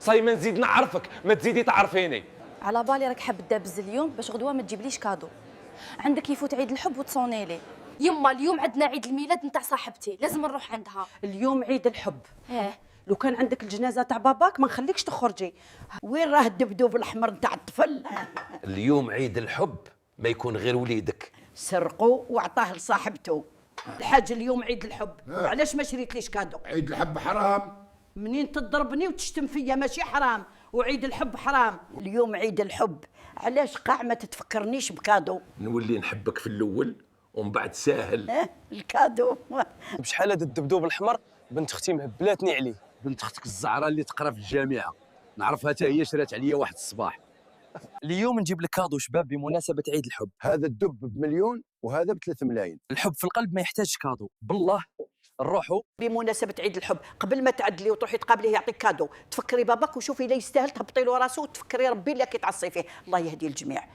صاي ما نزيد نعرفك، ما تزيدي تعرفيني. على بالي راك حاب تدابز اليوم باش غدوه ما تجيبليش كادو. عندك يفوت عيد الحب وتصوني لي. يما اليوم عندنا عيد الميلاد نتاع صاحبتي، لازم نروح عندها. اليوم عيد الحب. ايه لو كان عندك الجنازه تاع باباك ما نخليكش تخرجي. وين راه الدبدوب الاحمر نتاع الطفل؟ اليوم عيد الحب، ما يكون غير وليدك. سرقوا وعطاه لصاحبته. الحاج اليوم عيد الحب، وعلاش ما شريتليش كادو؟ عيد الحب حرام. منين تضربني وتشتم فيا ماشي حرام، وعيد الحب حرام. اليوم عيد الحب، علاش قاع ما تتفكرنيش بكادو؟ نولي نحبك في الاول ومن بعد ساهل. الكادو. بشحال هذا الدبدوب الاحمر بنت اختي مهبلاتني عليه. بنت اختك الزعراء اللي تقرا في الجامعه، نعرفها حتى هي شرات عليا واحد الصباح. اليوم نجيب لك كادو شباب بمناسبه عيد الحب. هذا الدب ب1,000,000 وهذا ب3 ملايين. الحب في القلب ما يحتاجش كادو، بالله نروحوا. بمناسبه عيد الحب قبل ما تعدلي وتروحي تقابليه يعطيك كادو، تفكري باباك وشوفي لا يستاهل تهبطي له راسه وتفكري ربي اللي كيتعصي فيه. الله يهدي الجميع.